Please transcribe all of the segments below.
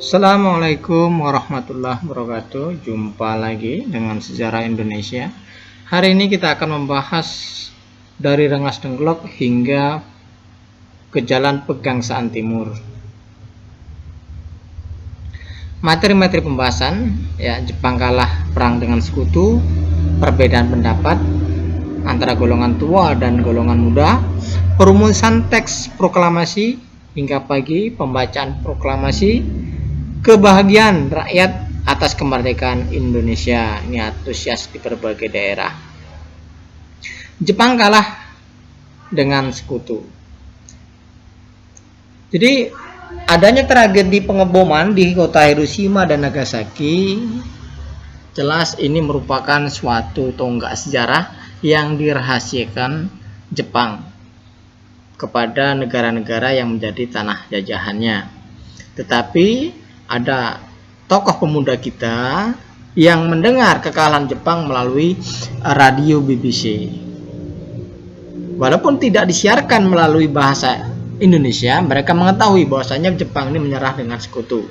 Assalamualaikum warahmatullahi wabarakatuh. Jumpa lagi dengan Sejarah Indonesia. Hari ini kita akan membahas dari Rengas Dengklok hingga ke Jalan Pegangsaan Timur. Materi-materi pembahasan, ya, Jepang kalah perang dengan sekutu, perbedaan pendapat antara golongan tua dan golongan muda, perumusan teks proklamasi hingga pagi, pembacaan proklamasi, kebahagiaan rakyat atas kemerdekaan Indonesia. Ini antusias di berbagai daerah. Jepang kalah dengan sekutu. Jadi adanya tragedi pengeboman di kota Hiroshima dan Nagasaki, jelas ini merupakan suatu tonggak sejarah yang dirahasiakan Jepang kepada negara-negara yang menjadi tanah jajahannya. Tetapi ada tokoh pemuda kita yang mendengar kekalahan Jepang melalui radio BBC. Walaupun tidak disiarkan melalui bahasa Indonesia, mereka mengetahui bahwasanya Jepang ini menyerah dengan sekutu.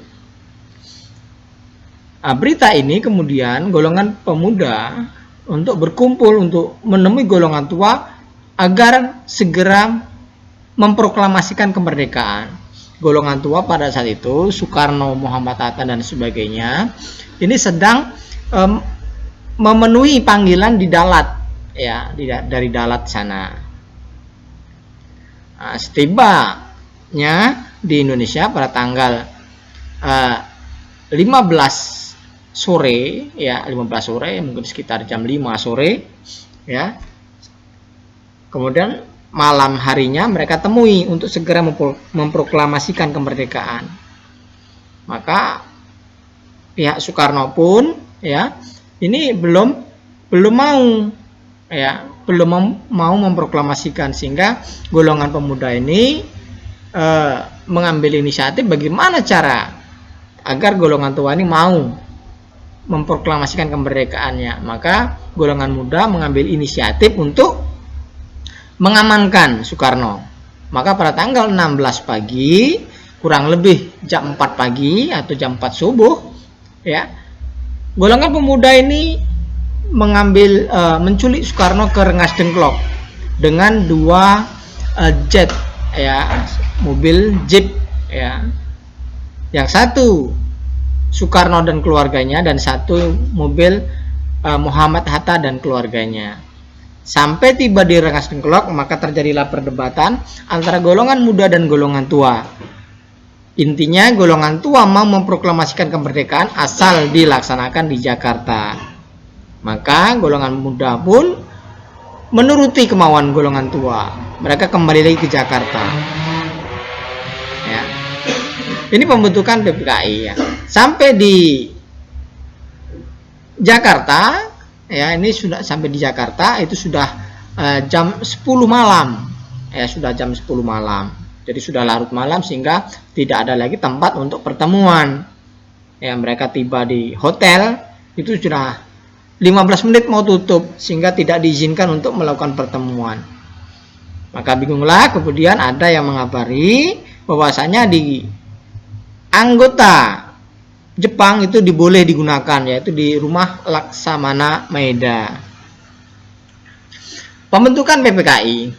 Berita ini kemudian golongan pemuda untuk berkumpul untuk menemui golongan tua agar segera memproklamasikan kemerdekaan. Golongan tua pada saat itu, Soekarno, Muhammad Hatta dan sebagainya, ini sedang memenuhi panggilan di Dalat, ya, dari Dalat sana. Setibanya di Indonesia pada tanggal 15 sore, ya, 15 sore, mungkin sekitar jam 5 sore, ya. Kemudian malam harinya mereka temui untuk segera memproklamasikan kemerdekaan. Maka pihak Soekarno pun, ya, ini belum mau, ya, belum mau memproklamasikan, sehingga golongan pemuda ini mengambil inisiatif bagaimana cara agar golongan tua ini mau memproklamasikan kemerdekaannya. Maka golongan muda mengambil inisiatif untuk mengamankan Soekarno. Maka pada tanggal 16 pagi, kurang lebih jam 4 pagi atau jam 4 subuh, ya, golongan pemuda ini menculik Soekarno ke Rengas Dengklok dengan 2 jet, ya, mobil jeep, ya. Yang satu Soekarno dan keluarganya, dan satu mobil Muhammad Hatta dan keluarganya. Sampai tiba di Rengas Dengklok, maka terjadilah perdebatan antara golongan muda dan golongan tua. Intinya golongan tua mau memproklamasikan kemerdekaan asal dilaksanakan di Jakarta. Maka golongan muda pun menuruti kemauan golongan tua. Mereka kembali lagi ke Jakarta. Ya. Ini pembentukan PPKI, ya. Sampai di Jakarta, ya, ini sudah sampai di Jakarta itu sudah jam 10 malam, ya, sudah jam 10 malam. Jadi sudah larut malam sehingga tidak ada lagi tempat untuk pertemuan. Ya, mereka tiba di hotel itu sudah 15 menit mau tutup, sehingga tidak diizinkan untuk melakukan pertemuan. Maka bingunglah kemudian ada yang mengabari bahwasanya di anggota Jepang itu boleh digunakan, yaitu di rumah Laksamana Maeda. Pembentukan PPKI.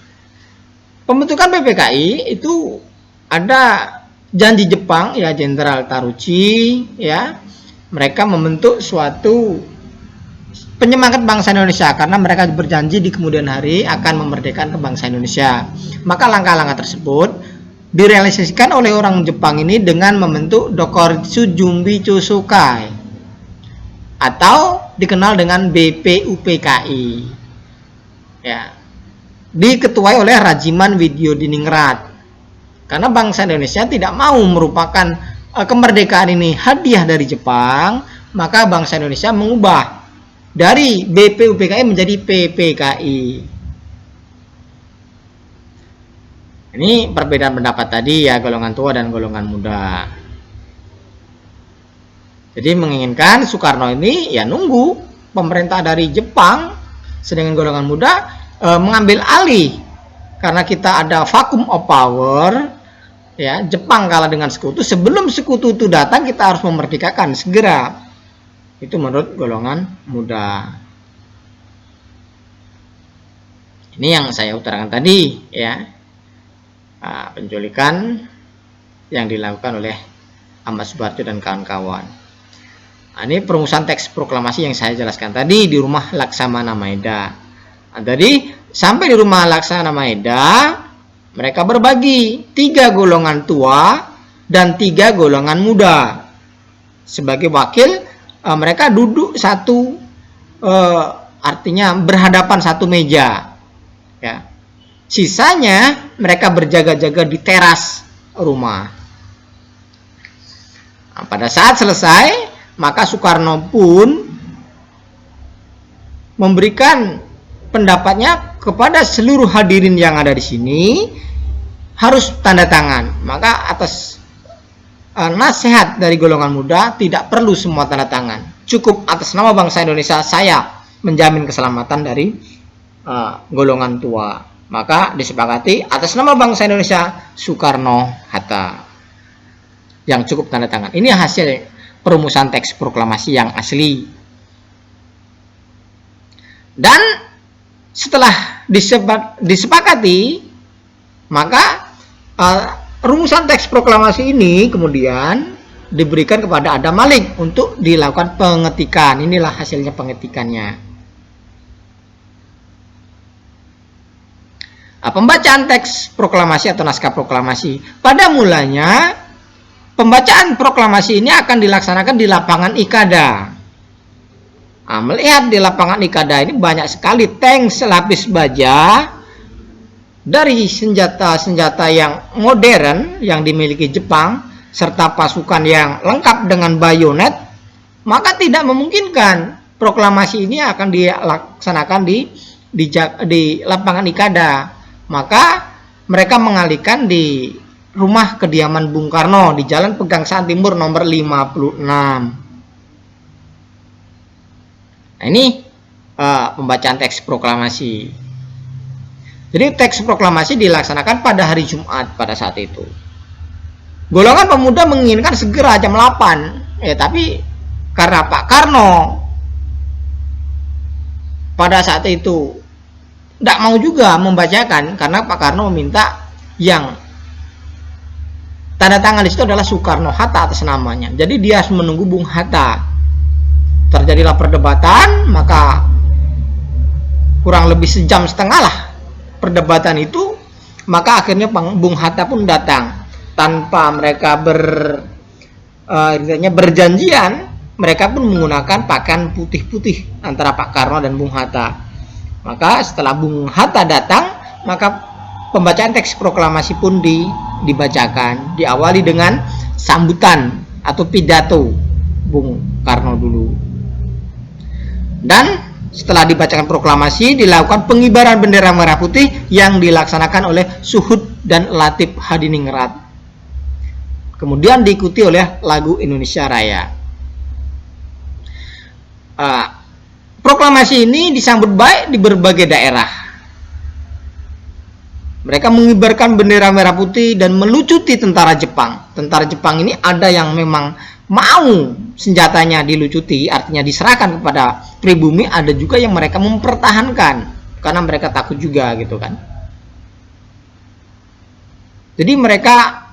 Pembentukan PPKI itu ada janji Jepang, ya, Jenderal Taruchi, ya. Mereka membentuk suatu penyemangat bangsa Indonesia karena mereka berjanji di kemudian hari akan memerdekakan ke bangsa Indonesia. Maka langkah-langkah tersebut direalisasikan oleh orang Jepang ini dengan membentuk Dokuritsu Jumbi Chusukai atau dikenal dengan BPUPKI, ya, diketuai oleh Rajiman Widyodiningrat. Karena bangsa Indonesia tidak mau merupakan kemerdekaan ini hadiah dari Jepang, maka bangsa Indonesia mengubah dari BPUPKI menjadi PPKI. Ini perbedaan pendapat tadi, ya, golongan tua dan golongan muda. Jadi menginginkan Soekarno ini, ya, nunggu pemerintah dari Jepang, sedangkan golongan muda mengambil alih. Karena kita ada vacuum of power, ya Jepang kalah dengan sekutu, sebelum sekutu itu datang kita harus memerdekakan segera. Itu menurut golongan muda. Ini yang saya utarakan tadi, ya, penculikan yang dilakukan oleh Ahmad Subarjo dan kawan-kawan. Nah, ini perumusan teks proklamasi yang saya jelaskan tadi di rumah Laksamana Maeda. Nah, tadi sampai di rumah Laksamana Maeda, mereka berbagi 3 golongan tua dan 3 golongan muda. Sebagai wakil, mereka duduk satu, artinya berhadapan satu meja. Ya. Sisanya mereka berjaga-jaga di teras rumah. Nah, pada saat selesai, maka Soekarno pun memberikan pendapatnya kepada seluruh hadirin yang ada di sini, harus tanda tangan. Maka atas nasihat dari golongan muda tidak perlu semua tanda tangan. Cukup atas nama bangsa Indonesia saya menjamin keselamatan dari golongan tua. Maka disepakati atas nama bangsa Indonesia Soekarno-Hatta yang cukup tanda tangan. Ini hasil perumusan teks proklamasi yang asli. Dan setelah disepakati, maka rumusan teks proklamasi ini kemudian diberikan kepada Adam Malik untuk dilakukan pengetikan. Inilah hasilnya pengetikannya. Pembacaan teks proklamasi atau naskah proklamasi. Pada mulanya, pembacaan proklamasi ini akan dilaksanakan di lapangan Ikada. Nah, melihat di lapangan Ikada ini banyak sekali tank selapis baja dari senjata-senjata yang modern yang dimiliki Jepang serta pasukan yang lengkap dengan bayonet, maka tidak memungkinkan proklamasi ini akan dilaksanakan di lapangan Ikada. Maka mereka mengalihkan di rumah kediaman Bung Karno di Jalan Pegangsaan Timur nomor 56. Nah, ini pembacaan teks proklamasi. Jadi teks proklamasi dilaksanakan pada hari Jumat pada saat itu. Golongan pemuda menginginkan segera jam 8. Ya, tapi karena Pak Karno pada saat itu tidak mau juga membacakan, karena Pak Karno meminta yang tanda tangan di situ adalah Soekarno-Hatta atas namanya. Jadi dia harus menunggu Bung Hatta. Terjadilah perdebatan, maka kurang lebih sejam setengah lah perdebatan itu, maka akhirnya Bung Hatta pun datang tanpa mereka berjanjian. Mereka pun menggunakan pakaian putih-putih antara Pak Karno dan Bung Hatta. Maka setelah Bung Hatta datang, maka pembacaan teks proklamasi pun dibacakan, diawali dengan sambutan atau pidato Bung Karno dulu. Dan setelah dibacakan proklamasi, dilakukan pengibaran bendera merah putih yang dilaksanakan oleh Suhud dan Latif Hadiningrat. Kemudian diikuti oleh lagu Indonesia Raya. Proklamasi ini disambut baik di berbagai daerah. Mereka mengibarkan bendera merah putih dan melucuti tentara Jepang. Tentara Jepang ini ada yang memang mau senjatanya dilucuti, artinya diserahkan kepada pribumi, ada juga yang mereka mempertahankan karena mereka takut juga gitu kan. Jadi mereka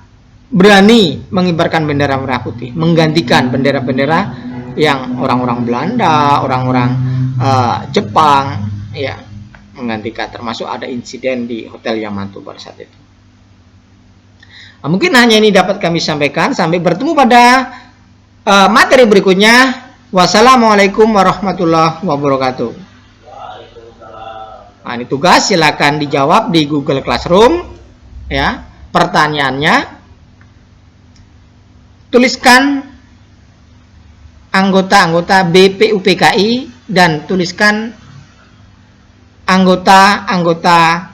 berani mengibarkan bendera merah putih, menggantikan bendera-bendera yang orang-orang Belanda, orang-orang Jepang, ya, menggantikan. Termasuk ada insiden di Hotel Yamato pada saat itu. Nah, mungkin hanya ini dapat kami sampaikan. Sampai bertemu pada materi berikutnya. Wassalamualaikum warahmatullahi wabarakatuh. Nah, ini tugas, silakan dijawab di Google Classroom. Ya, pertanyaannya, tuliskan anggota-anggota BPUPKI dan tuliskan anggota-anggota,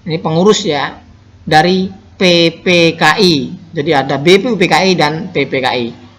ini pengurus ya, dari PPKI. Jadi ada BPUPKI dan PPKI.